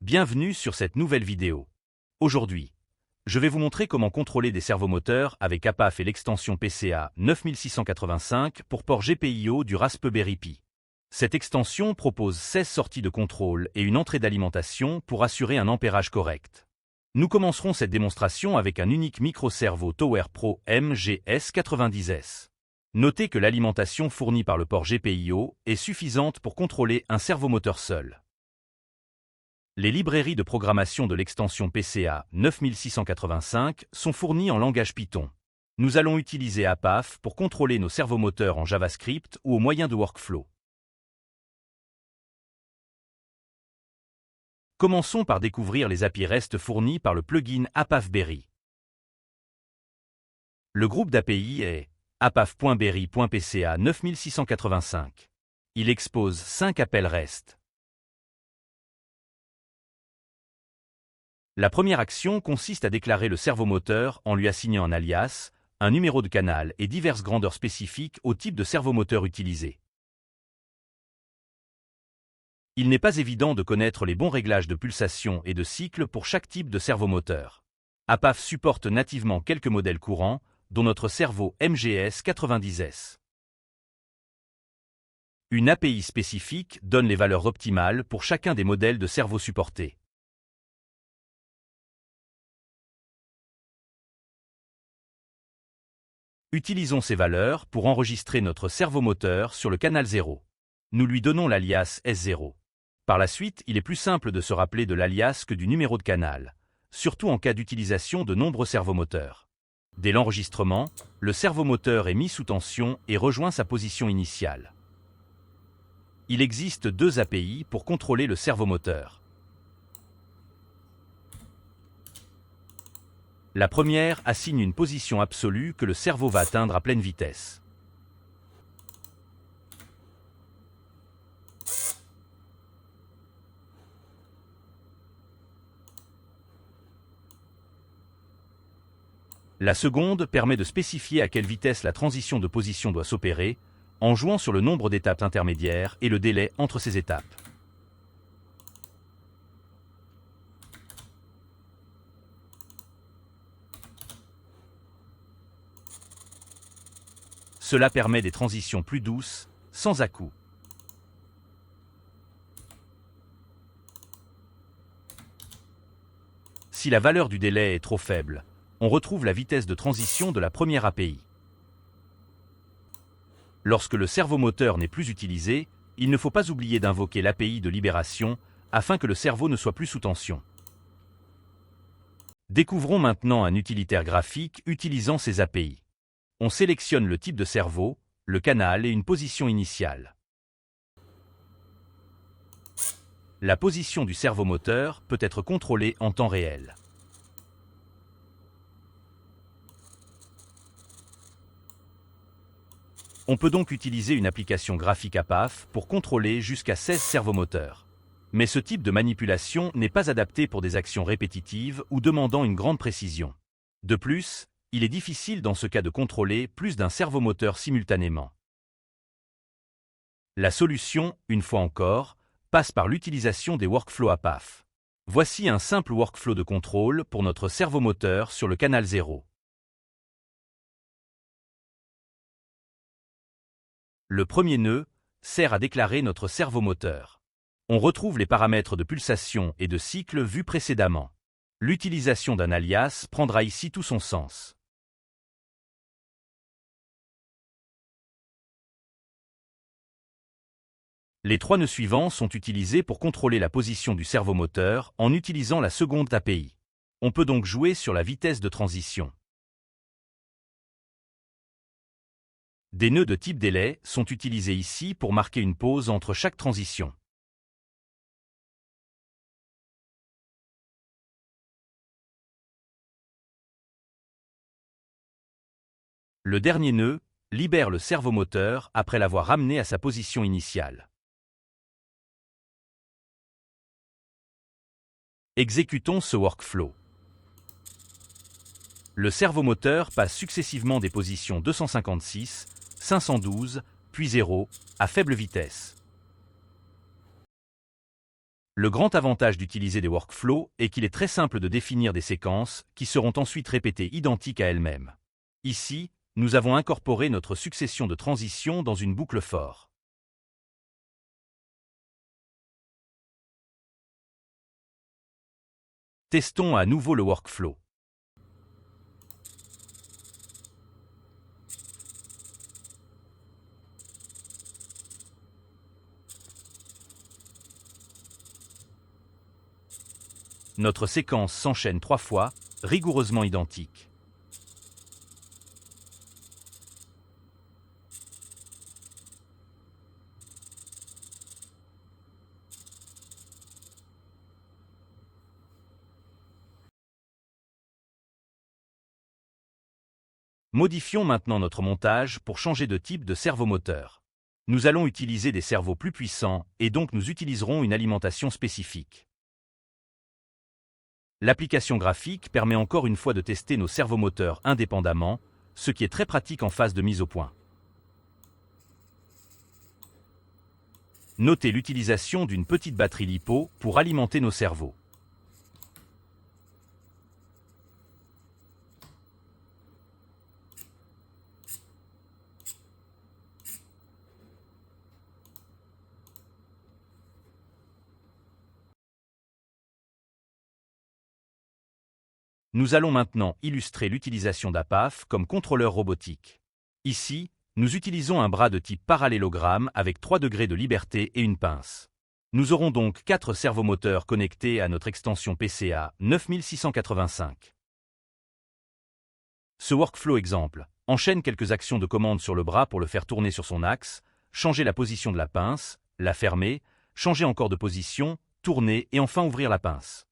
Bienvenue sur cette nouvelle vidéo. Aujourd'hui, je vais vous montrer comment contrôler des servomoteurs avec APAF et l'extension PCA 9685 pour port GPIO du Raspberry Pi. Cette extension propose 16 sorties de contrôle et une entrée d'alimentation pour assurer un ampérage correct. Nous commencerons cette démonstration avec un unique micro-servo Tower Pro MGS90S. Notez que l'alimentation fournie par le port GPIO est suffisante pour contrôler un servomoteur seul. Les librairies de programmation de l'extension PCA 9685 sont fournies en langage Python. Nous allons utiliser APAF pour contrôler nos servomoteurs en JavaScript ou au moyen de workflow. Commençons par découvrir les API REST fournis par le plugin APAFberry. Le groupe d'API est apaf.berry.pca 9685. Il expose 5 appels REST. La première action consiste à déclarer le servomoteur en lui assignant un alias, un numéro de canal et diverses grandeurs spécifiques au type de servomoteur utilisé. Il n'est pas évident de connaître les bons réglages de pulsation et de cycle pour chaque type de servomoteur. APAF supporte nativement quelques modèles courants, dont notre servo MGS90S. Une API spécifique donne les valeurs optimales pour chacun des modèles de servo supportés. Utilisons ces valeurs pour enregistrer notre servomoteur sur le canal 0. Nous lui donnons l'alias S0. Par la suite, il est plus simple de se rappeler de l'alias que du numéro de canal, surtout en cas d'utilisation de nombreux servomoteurs. Dès l'enregistrement, le servomoteur est mis sous tension et rejoint sa position initiale. Il existe deux API pour contrôler le servomoteur. La première assigne une position absolue que le servo va atteindre à pleine vitesse. La seconde permet de spécifier à quelle vitesse la transition de position doit s'opérer, en jouant sur le nombre d'étapes intermédiaires et le délai entre ces étapes. Cela permet des transitions plus douces, sans à-coups. Si la valeur du délai est trop faible, on retrouve la vitesse de transition de la première API. Lorsque le servomoteur n'est plus utilisé, il ne faut pas oublier d'invoquer l'API de libération afin que le servo ne soit plus sous tension. Découvrons maintenant un utilitaire graphique utilisant ces API. On sélectionne le type de servo, le canal et une position initiale. La position du servomoteur peut être contrôlée en temps réel. On peut donc utiliser une application graphique APAF pour contrôler jusqu'à 16 servomoteurs. Mais ce type de manipulation n'est pas adapté pour des actions répétitives ou demandant une grande précision. De plus, il est difficile dans ce cas de contrôler plus d'un servomoteur simultanément. La solution, une fois encore, passe par l'utilisation des workflows APAF. Voici un simple workflow de contrôle pour notre servomoteur sur le canal 0. Le premier nœud sert à déclarer notre servomoteur. On retrouve les paramètres de pulsation et de cycle vus précédemment. L'utilisation d'un alias prendra ici tout son sens. Les trois nœuds suivants sont utilisés pour contrôler la position du servomoteur en utilisant la seconde API. On peut donc jouer sur la vitesse de transition. Des nœuds de type délai sont utilisés ici pour marquer une pause entre chaque transition. Le dernier nœud libère le servomoteur après l'avoir ramené à sa position initiale. Exécutons ce workflow. Le servomoteur passe successivement des positions 256, 512, puis 0, à faible vitesse. Le grand avantage d'utiliser des workflows est qu'il est très simple de définir des séquences qui seront ensuite répétées identiques à elles-mêmes. Ici, nous avons incorporé notre succession de transitions dans une boucle for. Testons à nouveau le workflow. Notre séquence s'enchaîne 3 fois, rigoureusement identique. Modifions maintenant notre montage pour changer de type de servomoteur. Nous allons utiliser des servos plus puissants et donc nous utiliserons une alimentation spécifique. L'application graphique permet encore une fois de tester nos servomoteurs indépendamment, ce qui est très pratique en phase de mise au point. Notez l'utilisation d'une petite batterie LiPo pour alimenter nos servos. Nous allons maintenant illustrer l'utilisation d'APAF comme contrôleur robotique. Ici, nous utilisons un bras de type parallélogramme avec 3 degrés de liberté et une pince. Nous aurons donc 4 servomoteurs connectés à notre extension PCA 9685. Ce workflow exemple enchaîne quelques actions de commande sur le bras pour le faire tourner sur son axe, changer la position de la pince, la fermer, changer encore de position, tourner et enfin ouvrir la pince.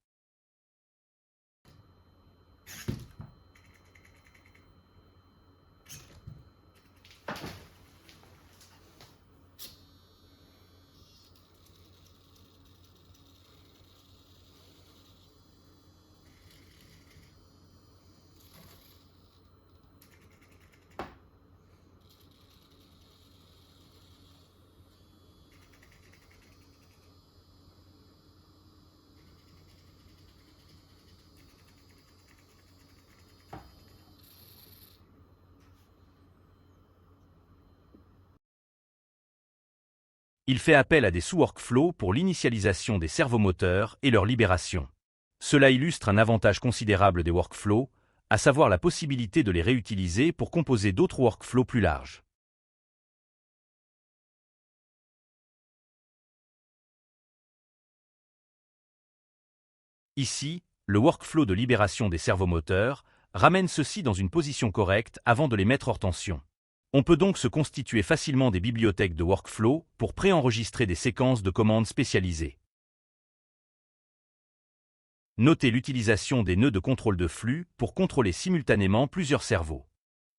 Il fait appel à des sous-workflows pour l'initialisation des servomoteurs et leur libération. Cela illustre un avantage considérable des workflows, à savoir la possibilité de les réutiliser pour composer d'autres workflows plus larges. Ici, le workflow de libération des servomoteurs ramène ceux-ci dans une position correcte avant de les mettre hors tension. On peut donc se constituer facilement des bibliothèques de workflow pour préenregistrer des séquences de commandes spécialisées. Notez l'utilisation des nœuds de contrôle de flux pour contrôler simultanément plusieurs servos.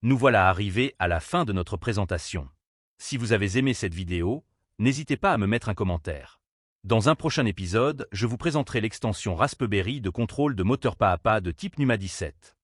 Nous voilà arrivés à la fin de notre présentation. Si vous avez aimé cette vidéo, n'hésitez pas à me mettre un commentaire. Dans un prochain épisode, je vous présenterai l'extension Raspberry de contrôle de moteur pas à pas de type NUMA 17.